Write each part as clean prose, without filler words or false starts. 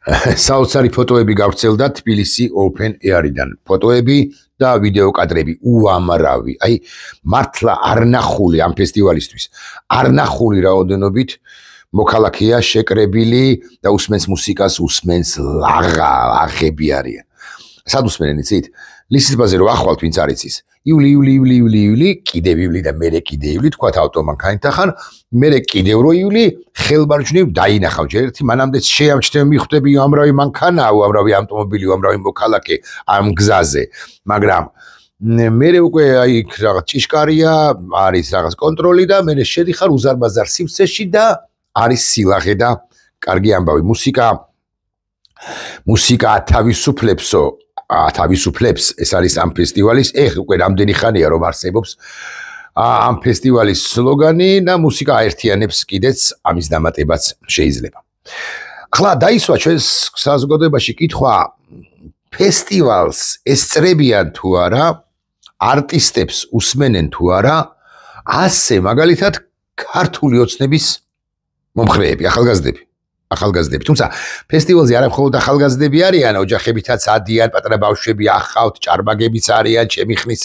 საოცარი ფოტოები გავრცელდა თბილისი Open Air-დან. ფოტოები და ვიდეო კადრები უამრავი. აი, მართლა არნახული ამ ფესტივალისთვის. არნახული რაოდენობით მოქალაქეა შეკრებილი და უსმენს მუსიკას, უსმენს ლაღები არიან. სად უსმენენ იცით? ლისიბაზე რო ახვალთ ვინც არ იცის. ივლი, კიდევ ივლი და მერე კიდევ ივლი, თქვათ ავტომანქანით ახან, მერე კიდევ რო ივლი, ხელმარჯვნივ დაინახავ ჯერ ერთი მანამდე შეამჩნევ მიხვდები უამრავი მანქანა, უამრავი ავტომობილი, უამრავი მოქალაქე ამ გზაზე, მაგრამ მერე უკვე აი რაღაც ჭიშკარია, არის რაღაც კონტროლი და მერე შედიხარ უზარმაზარ სივრცეში და არის სილაღე და კარგი ამბავი. მუსიკა თავისუფლებს, ეს არის ამ ფესტივალის, უკვე რამდენი ხანია რომ არსებობს ამ ფესტივალის სლოგანი და მუსიკა აერთიანებს კიდეც ამის დამატებაც შეიძლება. ახლა დაისვა ჩვენს საზოგადოებაში კითხვა, ფესტივალს ესწრებიან თუ არა, არტისტებს უსმენენ თუ არა, ასე მაგალითად ქართული ოცნების მომხრეები, ახალგაზრდები. თუმცა ფესტივალზე არა მხოლოდ ახალგაზრდები არიან, ოჯახებითაც ადიან, პატარა ბავშვები ახავთ, ჭარმაგებიც არიან, ჩემი ხნის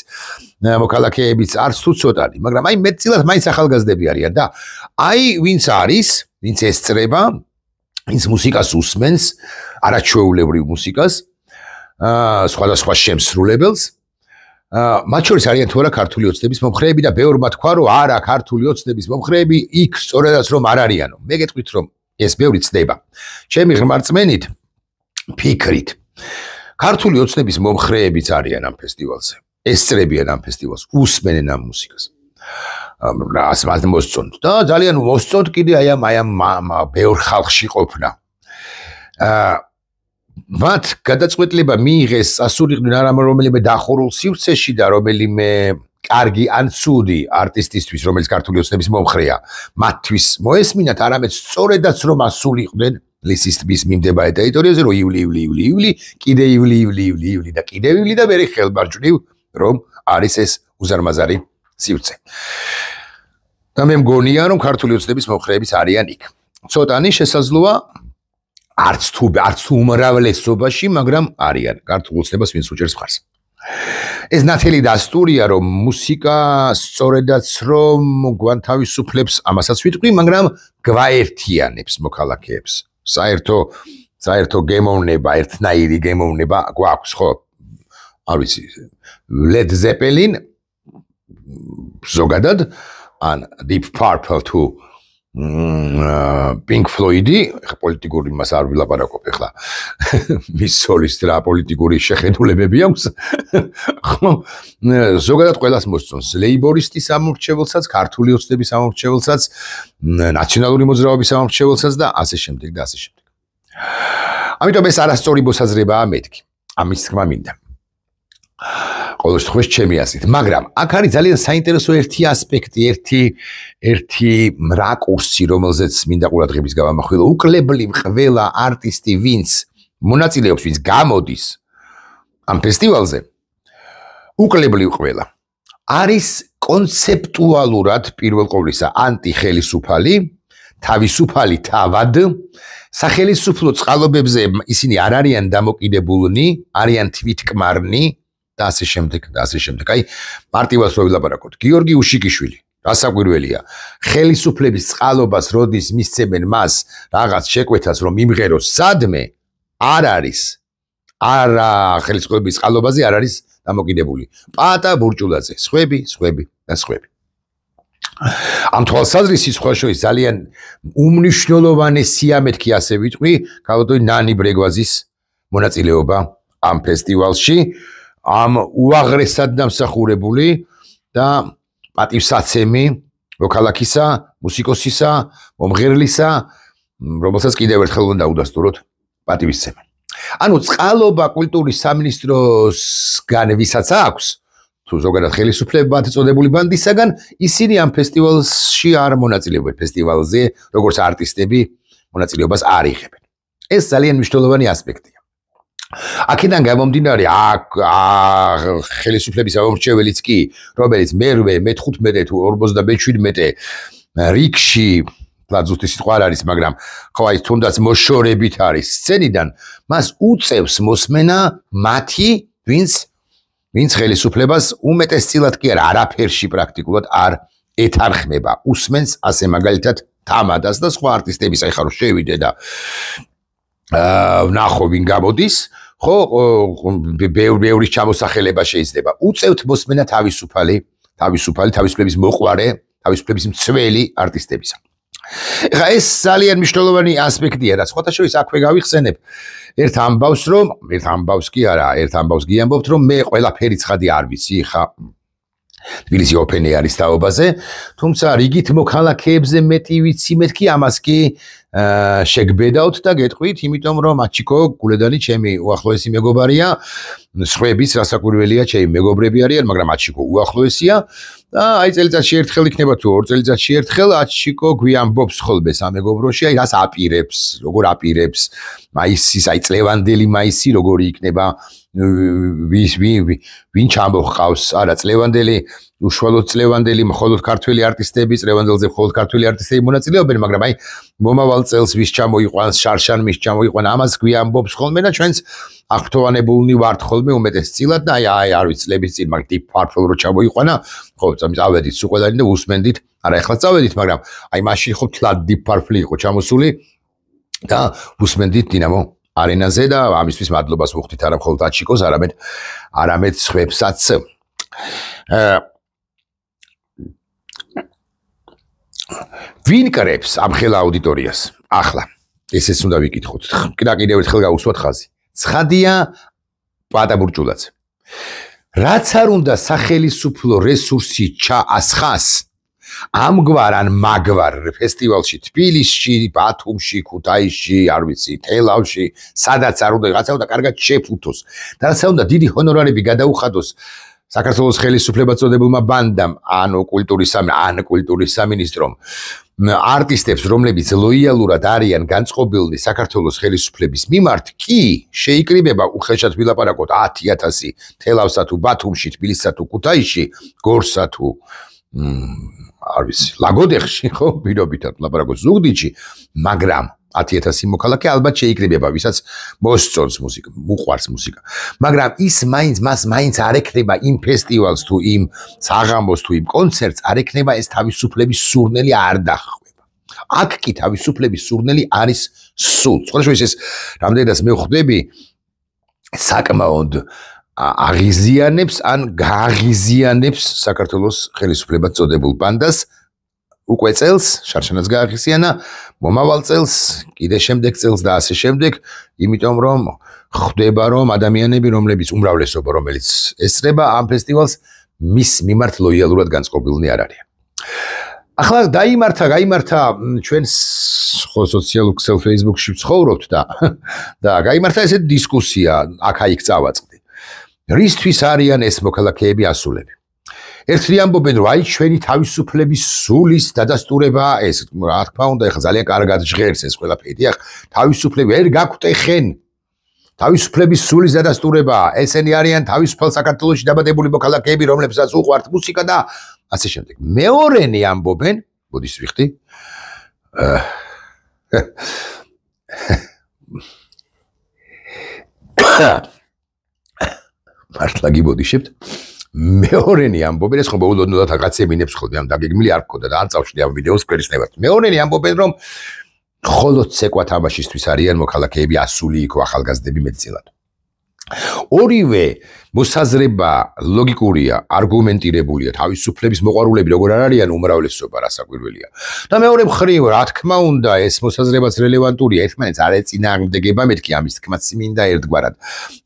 მოქალაქეებიც არც თუ ცოტანი, მაგრამ აი მეტწილად მაინც ახალგაზრდები არიან და აი ვინც ესწრება, ვინც მუსიკას უსმენს, არაჩვეულებრივ მუსიკას, სხვადასხვა შემსრულებელს, მათ შორის არიან თუ არა ქართული ოცნების მომხრეები და ბევრმა თქვა, რომ არა ქართული ოცნების მომხრეები იქ სწორედაც რომ არ არიანო. მე გეტყვით რომ ეს ბევრი ცდება. ჩემი ღრმა რწმენით, ფიქრით, ქართული ოცნების მომხრეებიც არიან ამ ფესტივალზე. ესწრებიან ამ ფესტივალს, უსმენენ ამ მუსიკას. ასე მოსწონთ და ძალიან მოსწონთ კიდე აი ამ ბევრ ხალხში ყოფნა. მათ გადაწყვეტილება მიიღეს ასურიყვნენ არა რომელიმე დახურულ სივრცეში და რომელიმე კარგი ან ცუდი არტისტისთვის, რომელიც ქართული ოცნების მომხრეა, მათთვის მოესმინათ, არამედ სწორედაც რომ ასულიყვნენ ლისის ტბის მიმდებარე ტერიტორიაზე, რომ ივლი, კიდე ივლი და კიდევ ივლი და მერე ხელმარჯვნივ, რომ არის ეს უზარმაზარი სივრცე. და მე მგონია, რომ ქართული ოცნების მომხრეებიც არიან იქ. ცოტანი შესაძლოა არც თუ უმრავლესობაში, მაგრამ არიან ქართულ ოცნებას ვინც უჭერს მხარს. ეს ნათელი დასტურია, რომ მუსიკა სწორედაც რომ გვანთავისუფლებს, ამასაც ვიტყვი, მაგრამ გვაერთიანებს მოქალაქეებს. საერთო გემოვნება, ერთნაირი გემოვნება გვაქვს, ხო? არ ვიცი, Led Zeppelin ზოგადად, ან Deep Purple თუ Pink Floyd-ი, პოლიტიკური მას არ ვილაპარაკობ ახლა. მის სოლის რა პოლიტიკური შეხედულებები აქვს. ხო, ზოგადად ყველას მოსწონს. ლეიბორისტის ამორჩეველსაც, ქართული ოცნების ამორჩეველსაც, ნაციონალური მოძრაობის ამორჩეველსაც და ასე შემდეგ და ასე შემდეგ. ამიტომ ეს არასწორი მოსაზრებაა მეთქი. ამის თქმა მინდა. ყოველ შემთხვევაში ჩემი აზრით, მაგრამ აქ არის ძალიან საინტერესო ერთი ასპექტი, ერთი რაკურსი, რომელზეც მინდა ყურადღების გავამახვილო. უკლებლივ ყველა არტისტი, ვინც მონაწილეობს, ვინც გამოდის ამ ფესტივალზე, უკლებლივ ყველა არის კონცეპტუალურად პირველ ყოვლისა ანტიხელისუფალი, თავისუფალი თავად, სახელისუფლო წყალობებზე ისინი არ არიან დამოკიდებულნი, არიან თვითკმარნი და ასე შემდეგ და ასე შემდეგ. აი, მარტივად რო ვილაპარაკოთ, გიორგი უშიკიშვილი, რასაკვირველია, ხელისუფლების წყალობას როდის მისცემენ მას რაღაც შეკვეთას რომ იმღეროს სადმე, არ არის. არა ხელისუფლების წყალობაზე არ არის დამოკიდებული. პატა ბურჭულაძე, სხვები და სხვები. ამ თვალსაზრისით სხვა შორის ძალიან უმნიშვნელოვანესია მეთქი ასე ვიტყვი, ქალბატონი ნანი ბრეგვაძის მონაწილეობა ამ ფესტივალში. ამ უაღრესად დამსახურებული და პატივსაცემი მოქალაქისა, მუსიკოსისა, მომღერლისა, რომელსაც კიდევ ერთხელ უნდა დაუდასტუროთ პატივისცემა. ანუ წყალობა კულტურის სამინისტროსგან ვისაც აქვს, თუ ზოგადად ხელისუფლებად წოდებული ბანდისაგან, ისინი ამ ფესტივალში არ მონაწილეობენ, ფესტივალზე როგორც არტისტები მონაწილეობას არ იღებენ. ეს ძალიან მნიშვნელოვანი ასპექტია. აქედან გამომდინარე, ხელისუფლების ამორჩეველიც კი, რომელიც მე-15 თუ 47 რიგში ზუსტი სიტყვა არ არის, მაგრამ ხო აი თუნდაც მოშორებით არის სცენიდან, მას უწევს მოსმენა მათი, ვინც ხელისუფლებას უმეტესწილად კი არა, არაფერში პრაქტიკულად არ ეთანხმება. უსმენს ასე მაგალითად თამადას და სხვა არტისტების, აი ხარო შევიდე და ვნახო ვინ გამოდის, ხო, ბევრი ჩამოსახელება შეიძლება. უწევთ მოსმენა თავისუფლების მოყვარე, თავისუფლების მცველი არტისტებისა. ეხლა ეს ძალიან მნიშვნელოვანი ასპექტია, რაც სხვათა შორის აქვე გავიხსენებ. ერთ ამბავს გიამბობთ, რომ მე ყველაფერი ცხადი არ ვიცი, ხა თბილისი ოფენი არის თაობაზე, თუმცა რიგით მოქალაქეებზე მეტი ვიცი, მეთქი ამას კი შეგბედავთ და გეტყვით, იმიტომ რომ აჩიკო გულედანი ჩემი უახლოესი მეგობარია, სხვების რასაკვირველია, ჩემი მეგობრები არიან, მაგრამ აჩიკო უახლოესია და აი წელიწადში ერთხელ იქნება თუ ორ წელიწადში ერთხელ აჩიკო გვიამბობს ხოლმე სამეგობროში, აი რას აპირებს, როგორ აპირებს, მაისის, აი წლევანდელი მაისი როგორი იქნება, ვინ ჩამოჰყავს, არა წლევანდელი, უშუალოდ წლევანდელი, მხოლოდ ქართველი არტისტები, წლევანდელზე მხოლოდ ქართველი არტისტები მონაწილეობენ, მაგრამ აი მომავალ წელს ვის ჩამოიყვანს, შარშან ვის ჩამოიყვანა, ამას გვიამბობს ხოლმე და ჩვენც აღფრთოვანებულნი ვართ ხოლმე უმეტესწილად და აი არ ვიცი წლების წინ მაგ ტიპ ფარფლ რო ჩამოიყვანა, ხო, წავედით სულ ყველანი და უსმენდით, არა ეხლა წავედით, მაგრამ აი მაშინ ხო თლად ტიპ ფარფლი იყო ჩამოსული და უსმენდით დინამო არენაზე და ამისთვის მადლობას ვუხდით არა მხოლოდ აჩიკოს, არამედ სხვებსაც. ვინ კრებს ამ ხელა აუდიტორიას? ახლა ესეც უნდა ვიკითხოთ. კიდევ ერთხელ გავუსვათ ხაზი. ცხადია პატაბურჭულაძე. რაც არ უნდა სახელისუფლო რესურსი ჩაასხას ამგვარ ან მაგვარ ფესტივალში, თბილისში, ბათუმში, ქუთაისში, არ ვიცი, თელავში, სადაც არ უნდა რაღაცა უნდა კარგად შეფუთოს და რაცა უნდა დიდი ჰონორარები გადაუხადოს საქართველოს ხელისუფლებას წოდებულმა ბანდამ, ანუ კულტურის სამინისტრომ, არტისტებს, რომლებიც ლოიალურად არიან განწყობილნი საქართველოს ხელისუფლების მიმართ, კი შეიკრიბება უხეშად ვილაპარაკოთ 10,000 თელავსა თუ ბათუმში, თბილისსა თუ ქუთაისში, გორსა თუ არ ვიცი, ლაგოდეხში, ხო, პირობითად ლაპარაკობს ზუგდიდში, მაგრამ 10,000 მოქალაქე ალბათ შეიკრიბება, ვისაც მოსწონს მუსიკა, უყვარს მუსიკა. მაგრამ მას მაინც არ ექნება იმ ფესტივალს თუ იმ საღამოს თუ იმ კონცერტს არ ექნება ეს თავისუფლების სურნელი არ დახვდება. აქ კი თავისუფლების სურნელი არის სულ. სხვა შორის ეს რამდენადაც მე ვხვდები საკმაოდ აღიზიანებს ან გააღიზიანებს საქართველოს ხელისუფლებას წოდებულ ბანდას. უკვე წელს შარშანაც გააღიზიანა, მომავალ წელს, კიდე შემდეგ წელს და ასე შემდეგ, იმიტომ რომ ხვდება რომ ადამიანები, რომლებიც უმრავლესობა რომელიც ესწრება ამ ფესტივალს, მის მიმართ ლოიალურად განწყობილნი არ არიან. ახლა გაიმართა ჩვენ სოციალურ ქსელ Facebook-ში ვცხოვრობთ და გაიმართა ესეთი დისკუსია, აქ-იქ წავაწყდი. რისთვის არიან ეს მოქალაქეები ასულები? ერთრი ამბობენ, რომ აი ჩვენი თავისუფლების სულის დადასტურება ეს, რა თქმა უნდა, ეხლა ძალიან კარგად ჟღერს ეს ყველაფერი, ახ თავისუფლები ვერ გაგვტეხენ. თავისუფლების სულის დადასტურება, ესენი არიან თავისუფალ საქართველოში დაბადებული მოქალაქეები, რომლებსაც უყვართ მუსიკა და ასე შემდეგ. მეორენი ამბობენ, მოდის ვიხდი. მართლა გიბოდიშებთ? მეორენი ამბობენ, ეს ხო მოულოდნელად აკაცემინებს ხოლმე ამ დაგეგმილი არ გქონდა და არ წავშდი ამ ვიდეოს კვერის-ნებართ. მეორენი ამბობენ, რომ მხოლოდ ცეკვა თამაშისთვის არიან მოქალაქეები ასული იქ ახალგაზრდები მეტწილად. ორივე მოსაზრება ლოგიკურია, არგუმენტირებულია, თავისუფლების მოყვარულები როგორ არ არიან უმრავლესობა, რასაკვირველია. და მეორე მხრივ, რა თქმა უნდა, ეს მოსაზრებაც რელევანტურია, ერთმანეთს არ ეწინააღმდეგება, მეთქი ამის თქმაც მინდა ერთგვარად,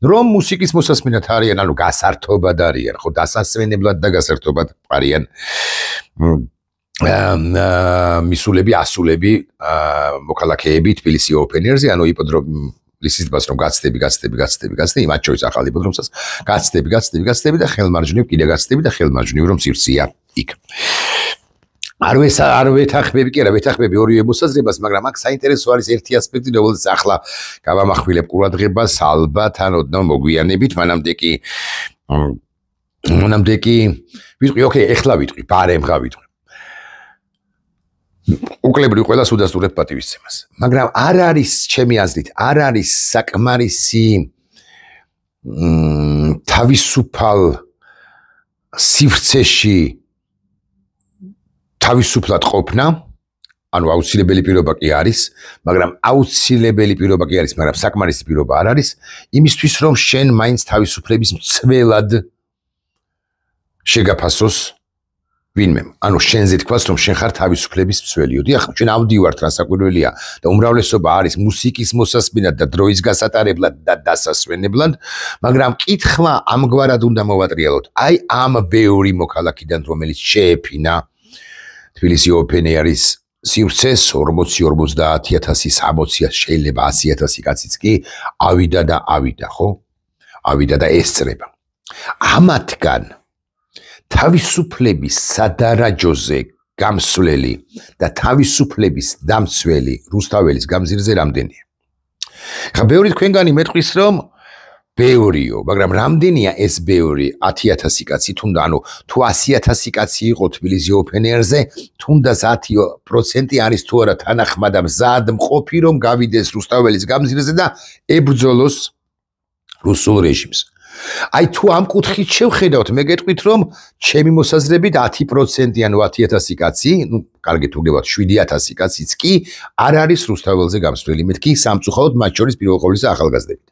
რომ მუსიკის მოსასმენად არიან, ანუ გასართობად არიან, ხო, დასასვენებლად და გასართობად არიან მისულები, ასულები, მოქალაქეები თბილისი ოპენერზე, ანუ ისიც რომ გაცდები, მათ შორის ახალ იპოდრომსაც გაცდები და ხელმარჯვნივ კიდე გაცდები და ხელმარჯვნივ რომ სივსეა იქ. არ ვეთანხმები, კი არა, ვეთანხმები ორივე მოსაზრებას, მაგრამ აქ საინტერესო არის ერთი ასპექტი, რომელზეც ახლა გავამახვილებ ყურადღებას, ალბათ ან ოდნავ მოგვიანებით, მანამდე კი ვიტყვი, ეხლა ვიტყვი, ბარემღა ვიტყვი. უკლებრივ ყველას უდასტურებ პატივისცემას. მაგრამ არ არის ჩემი აზრით, არ არის საკმარისი თავისუფალ სივრცეში თავისუფლად ყოფნა, ანუ აუცილებელი პირობა კი არის, მაგრამ საკმარისი პირობა არ არის, იმისთვის რომ შენ მაინც თავისუფლების მცველად შეგაფასოს ვინმე. ანუ შენზე თქვას რომ შენ ხარ თავისუფლების მცველი. დიახ, ჩვენ ავდივართ რა საკვირველია და უმრავლესობა არის მუსიკის მოსასმინად და დროის გასატარებლად და დასასვენებლად, მაგრამ კითხვა ამგვარად უნდა მოვატრიალოთ. აი ამ ბევრი მოქალაქიდან რომელიც შეეფინა თბილისი Open Air-ის სივრცეს 40-50,000, 60,000, შეიძლება 100,000 კაციც კი ავიდა, ხო? ავიდა და ესწრება. ამათგან თავისუფლების სადარაჯოზე გამსვლელი და თავისუფლების დამცველი რუსთაველის გამზირზე რამდენია? ხა ბევრი თქვენგანი მეტყვის რომ ბევრიო, მაგრამ რამდენია ეს ბევრი 10,000 კაცი თუნდა, ანუ თუ 100,000 კაცი იყო თბილისი Open Air-ზე, თუნდაც 10% არის თუ არა თანახმად მზად მყოფი რომ გავიდეს რუსთაველის გამზირზე და ებრძოლოს რუსულ რეჟიმს. აი თუ ამ კუთხით შევხედავთ, მე გეტყვით რომ ჩემი მოსაზრებით 10% ანუ 10,000 კაცი, კარგით უგდებათ 7,000 კაციც კი არ არის რუსთაველზე გამსვლელი, მეთქი სამწუხაროდ მათ შორის პირველ ყოვლისა ახალგაზრდები.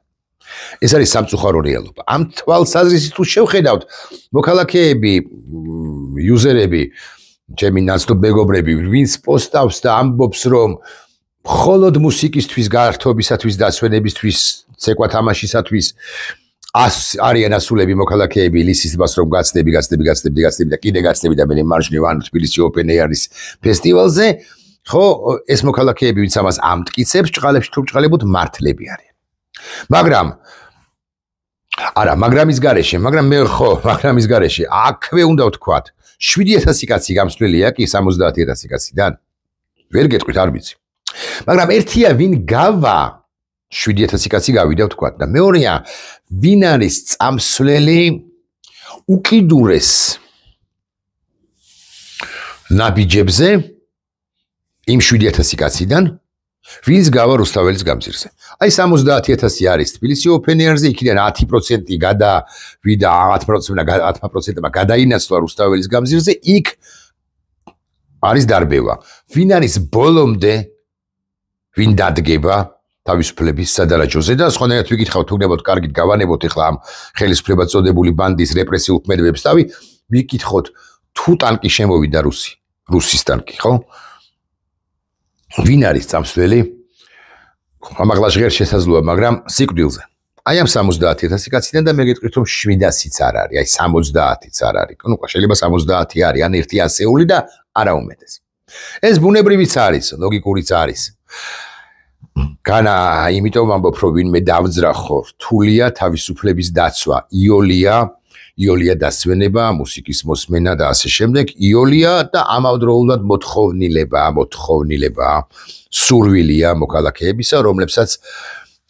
ეს არის სამწუხარო რეალობა. ამ თვალსაზრისით თუ შევხედავთ, მოქალაქეები, იუზერები, ჩემი ნაცნობ მეგობრები, ვინც პოსტავს და ამბობს რომ მხოლოდ მუსიკისთვის გართობისათვის, დასვენებისთვის, ცეკვა თამაშისათვის არიან ასულები მოქალაქეები ლისისბას რომ გაცდები და კიდე გაცდები და მე მარჯვნივ ან თბილისი Open Air-ის ფესტივალზე, ხო, ეს მოქალაქეები ვინც ამას ამტკიცებს, ჭყალებში თუ ჭყალებოდ მართლები არიან. მაგრამ მაგრამის გარეშე აქვე უნდა ვთქვათ 7,000 კაცი გამსვლელია კი 70,000 კაციდან. ვერ გეტყვით, არ ვიცი. მაგრამ ერთია ვინ გავა 7,000 კაცი გავიდა ვთქვათ და მეორეა ვინ არის წამსვლელი უკიდურეს ნაბიჯებზე იმ 7,000 კაციდან ვინც გავა რუსთაველის გამზირზე. აი 70,000 არის თბილისი Open Air-ზე, იქიდან 10% გადავიდა 10%-მა გადაინაცვლა რუსთაველის გამზირზე, იქ არის დარბევა. ვინ არის ბოლომდე ვინ დადგება თავისუფლების სადარაჯოზე და სხვანაირად ვიკითხავთ, უგნებოთ კარგით გავანებოთ ახლა ამ ხელისუფლებად წოდებული ბანდის რეპრესიულ ქმედებებს თავი, ვიკითხოთ თუ ტანკი შემოვიდა რუსის ტანკი, ხო? ვინ არის წამსვლელი? ამაღლა ჟღერ შესაძლოა, მაგრამ სიკვდილზე. აი ამ 70,000 კაციდან და მე გეტყვით რომ 700-იც არ არის, აი 70-იც არ არის. ნუ შეიძლება 70 არის, ან ერთი ასეული და არა უმეტეს. ეს ბუნებრივიც არის, ლოგიკურიც არის. განა იმიტომ ამბობ რომ ვინმე დავძრახო, რთულია თავისუფლების დაცვა, იოლია დასვენება, მუსიკის მოსმენა და ასე შემდეგ, იოლია და ამავდროულად მოთხოვნილება, სურვილია მოქალაქეებისა,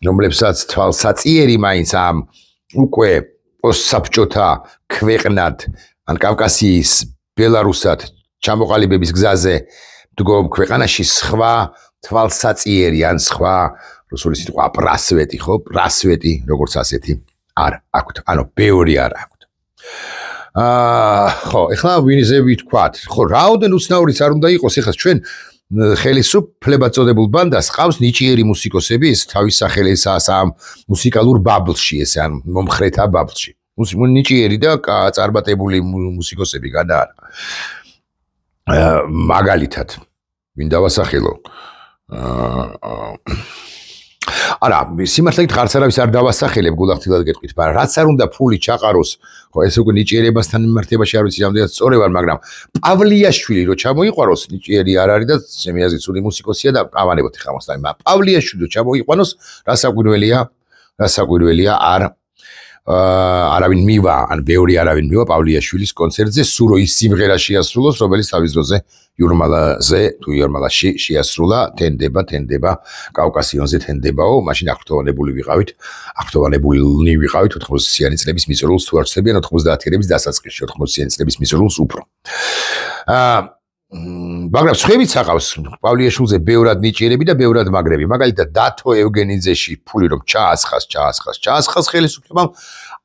რომლებსაც თვალსაწიერი მაინც ამ უკვე პოსტსაბჭოთა ქვეყნად, ან კავკასიის, ბელარუსად ჩამოყალიბების გზაზე მდგომ ქვეყანაში სხვა თვალსაწიერი ან სხვა რუსული სიტყვა პრასვეტი, ხო? პრასვეტი, როგორც ასეთი არ აქვთ. ანუ ბევრი არ აქვთ. ხო, ეხლა ვინზე ვთქვათ, ხო, რაოდენ უცნაურიც არ უნდა იყოს, ეხლა ჩვენ ხელისუფლებად წოდებულ ბანდას ყავს ნიჭიერი მუსიკოსები, ეს თავის სახელისაა ამ მუსიკალურ ბაბლში, ეს ან მომხრეთა ბაბლში. ნიჭიერი და წარმატებული მუსიკოსები გადა არა. მაგალითად, ვინ დავასახელო? არა, სიმართლედ ხარც არავის არ დავასახელებ, გულახდილად გეტყვით, მაგრამ რაც არ უნდა ფული ჩაყაროს, ხო, ეს უკვე ნიჭიერებასთან მიმართებაში არ ვიცი რამდენად სწორი ვარ, მაგრამ პავლიაშვილი რო ჩამოიყვანოს, ნიჭიერი არ არის და ჩემი აზრით სული მუსიკოსია და ავანებოთ ხა მოსთან, მაგრამ პავლიაშვილი რო ჩამოიყვანოს, რა საკვირველია არავინ მივა, ან ბევრი არავინ მივა პავლიაშვილის კონცერტზე, სულ რო ის სიმღერა შეასრულოს, რომელიც თავის დროზე იორმალაში შეასრულა, თენდება, კავკასიონზე თენდებაო, მაშინ აღფრთოვანებული ვიყავით 80-იანი წლების მიწურულს თუ არ ვცდებიან 90-იანების დასაწყისში, 80-იანი წლების მიწურულს უფრო. მაგრამ სხვებიც აყავს პავლიაშვილზე ბევრად ნიჭიერები და ბევრად მაგრები. მაგალითად დათო ევგენიძეში ფული რომ ჩაასხას ხელისუფლებამ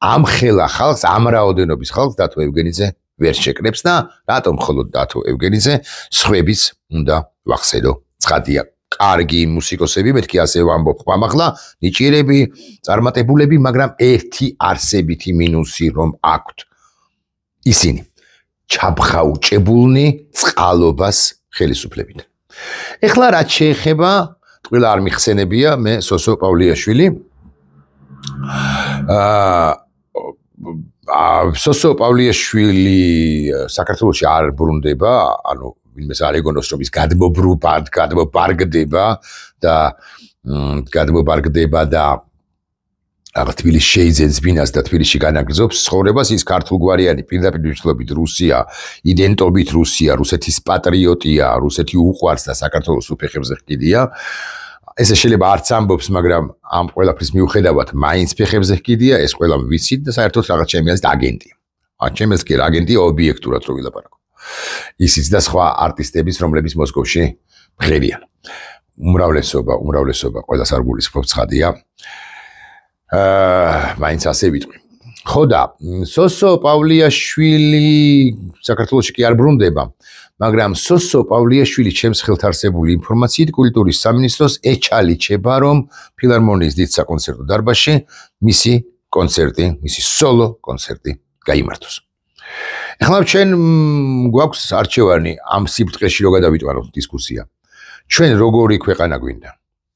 ამ ხელა ხალხს, ამ რაოდენობის ხალხს დათო ევგენიძე ვერ შეკრებს და რატომ მხოლოდ დათო ევგენიძე, სხვებიც უნდა ვახსენო. ცხადია, კარგი მუსიკოსები, მეთქი ასე ვამბობ, ხმამაღლა, ნიჭიერები, წარმატებულები, მაგრამ ერთი არსებითი მინუსი რომ აქვთ. ისინი ჩაბღაუჭებულნი წყალობას ხელისუფლებით. ეხლა რაც შეეხება, ტყუილა არ მიხსენებია მე სოსო პავლიაშვილი. სოსო პავლიაშვილი საქართველოში არ ბრუნდება, ანუ ვინმეს არ ეგონოს რომ ის გადმობარგდება და რაღაც თბილისში შეიძენს ბინას და თბილისში განაგრძობს ცხოვრებას, ის ქართულგვარიანი პირდაპირ მნიშვნელობით რუსია, იდენტობით რუსია, რუსეთის პატრიოტია, რუსეთი უყვარს და საქართველოს უფეხებზე ჰკიდია. ესე შეიძლება არც ამბობს, მაგრამ ამ ყველაფრის მიუხედავად მაინც ფეხებზე ჰკიდია, ეს ყველა ვიცით და საერთოდ რაღაც ჩემი აზრით აგენტია. ჩემი აზრით აგენტია ობიექტურად რო ვილაპარაკო. ისიც და სხვა არტისტების, რომლებიც მოსკოვში მღერიან. უმრავლესობა ყველას არ გულისხმობ ცხადია. მაინც ასე ვიტყვი. ხო და სოსო პავლიაშვილი საქართველოში კი არ ბრუნდება, მაგრამ სოსო პავლიაშვილი ჩემს ხელთ არსებული ინფორმაციით კულტურის სამინისტროს ეჩალიჩება, რომ ფილარმონიის დიდ საკონცერტო დარბაზში მისი კონცერტი, მისი სოლო კონცერტი გაიმართოს. ეხლა ჩვენ გვაქვს არჩევანი ამ სიბრტყეში რო გადავიტანოთ დისკუსია. ჩვენ როგორი ქვეყანა გვინდა?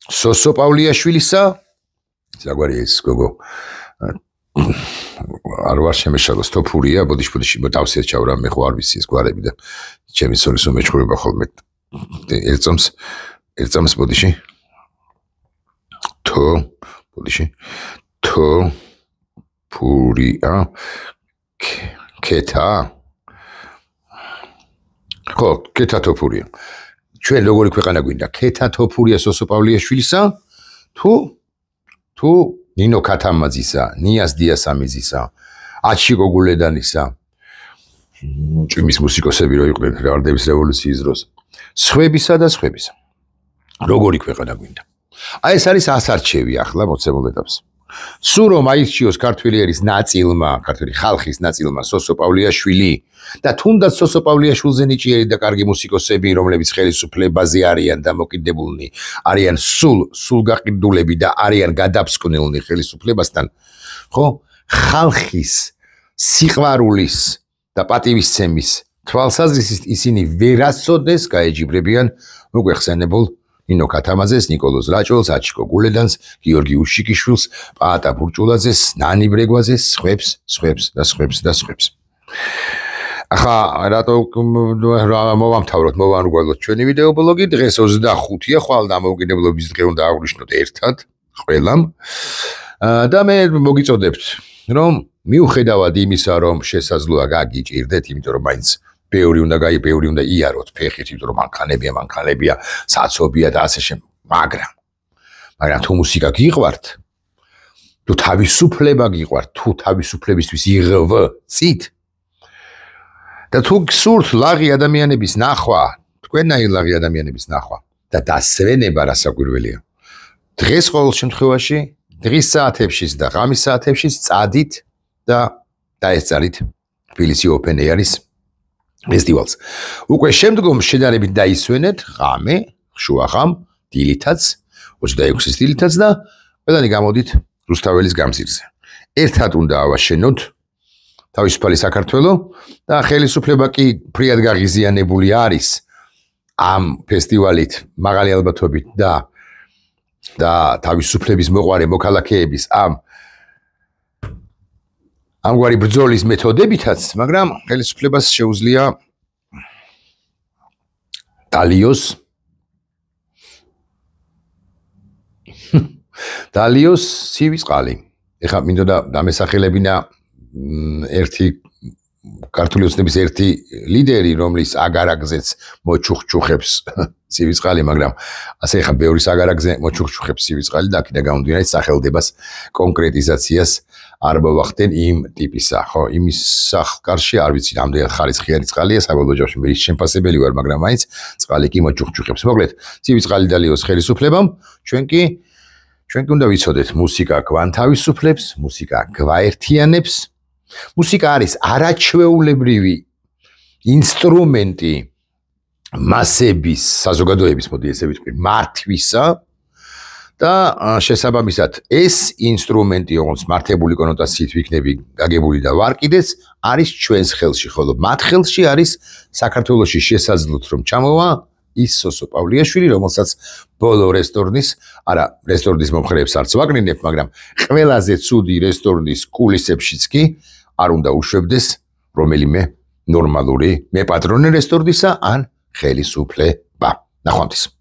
სოსო პავლიაშვილისა საგვარია ის გოგო არ ვარ შემეშალოს თოფურია ბოდიში მოტავსიეთ ჩავრა მე ხო არ ვიცი ეს გვარები და ჩემი სოლისო მეჩხურება ხოლმე ერთწამს ბოდიში თოფურია ქეთა ხო ქეთა თოფურია ჩვენ როგორი ქვეყანა გვინდა ქეთა თოფურია სოსო პავლიაშვილისა თუ ნინო ქათამაძისა, ნიას დიასამიძისა, აჩიკო გულედანისა, ჭიმის მუსიკოსები რო იყვნენ რევარდების რევოლუციის დროს, სხვებისა და სხვებისა. როგორი ქვეყანა გვინდა? აი ეს არის ასარჩევი ახლა მოცემულ ეტაპზე. სულ რომ აირჩიოს ქართველი ერის ნაწილმა, ქართველი ხალხის ნაწილმა სოსო პავლიაშვილი და თუნდაც სოსო პავლიაშვილზე ნიჭიერი და კარგი მუსიკოსები, რომლებიც ხელისუფლებაზე არიან დამოკიდებულნი, არიან სულ გაყიდულები და არიან გადაფსკვნელნი ხელისუფლებასთან, ხო? ხალხის სიყვარულის და პატივისცემის თვალსაზრისით ისინი ვერასოდეს გაეჯიბრებიან უკვე ხსენებულ ნინო ქათამაძეს, ნიკოლოზ რაჭველს, აჩიკო გულედანს, გიორგი უშიკიშვილს, პაატა ბურჭულაძეს, ნანი ბრეგვაძეს, სხვებს. ახლა რატო მოვამთავროთ, მოვანრგვალოთ ჩვენი ვიდეო ბლოგი, დღეს 25-ია, ხვალ დამოუკიდებლობის დღე უნდა აღვნიშნოთ ერთად, ყველამ. და მე მოგიწოდებთ, რომ მიუხედავად იმისა, რომ შესაძლოა გაგიჭირდეთ, იმიტომ რომ მაინც ბევრი უნდა იაროთ ფეხით, იმიტომ რომ მანქანებია, საცობია და ასე შემდეგ. მაგრამ თუ მუსიკა გიყვართ, თუ თავისუფლება გიყვართ, თუ თავისუფლებისთვის იღწით და თუ გსურთ ლაღი ადამიანების ნახვა, თქვენნაირი ლაღი ადამიანების ნახვა და დასვენება რასაკვირველია. დღეს ყოველ შემთხვევაში, დღის საათებშიც და ღამის საათებშიც წადით და დაესწარით თბილისი ოპენ ეარის ფესტივალს. უკვე შემდგომ შედარებით დაისვენეთ ღამე, შუახამ, დილითაც, 26-ის დილითაც და ყველანი გამოდით რუსთაველის გამზირზე. ერთად უნდა ავაშენოთ თავისუფალი საქართველო და ხელისუფლება კი ფრიად გაღიზიანებული არის ამ ფესტივალით მაღალი ალბათობით და თავისუფლების მოყვარე მოქალაქეების ამგვარი ბრძოლის მეთოდებითაც, მაგრამ ხელისუფლებას შეუძლია დალიოს ცივი წყალი. ეხლა მინდოდა დამესახელებინა ერთი ქართული ოცნების ერთი ლიდერი, რომლის აგარაგზეც მოჩუხჩუხებს სივიწყალი, მაგრამ ასე ხა ბევრი აგარაგზე მოჩუხჩუხებს სივიწყალი და აქედან გამომდინარე სახელდებას კონკრეტიზაციას არ მოვახდენ იმ ტიპისა, ხო, იმის სახკარში არ ვიცი რამდენად ხარისხიანი წყალია, საბოლოო ჯამში მე შემფასებელი ვარ, მაგრამ მაინც წყალი კი მოჩუხჩუხებს. მოკლედ, სივიწყალი დალიოს ხელისუფლებამ, ჩვენ კი უნდა ვიცოდეთ, მუსიკა გვანთავისუფლებს, მუსიკა გვაერთიანებს. მუსიკა არის არაჩვეულებრივი ინსტრუმენტი მასების, საზოგადოების, მოდი ესე ვიტყვი, მართვისა და შესაბამისად ეს ინსტრუმენტი, როგორც მართებული კონოტაციით ვიქნები გაგებული და ვარ კიდეც, არის ჩვენს ხელში, ხოლო მათ ხელში არის საქართველოში შესაძლოთ რომ ჩამოვა ის სოსო პავლიაშვილი, რომელსაც ბოლო რესტორნის მომხრეებს არც ვაკნინებ, მაგრამ ყველაზე ცუდი რესტორნის კულისებშიც კი არ უნდა უშვებდეს რომელიმე ნორმალური მეპატრონე რესტორნისა ან ხელისუფლება. ნახვამდის.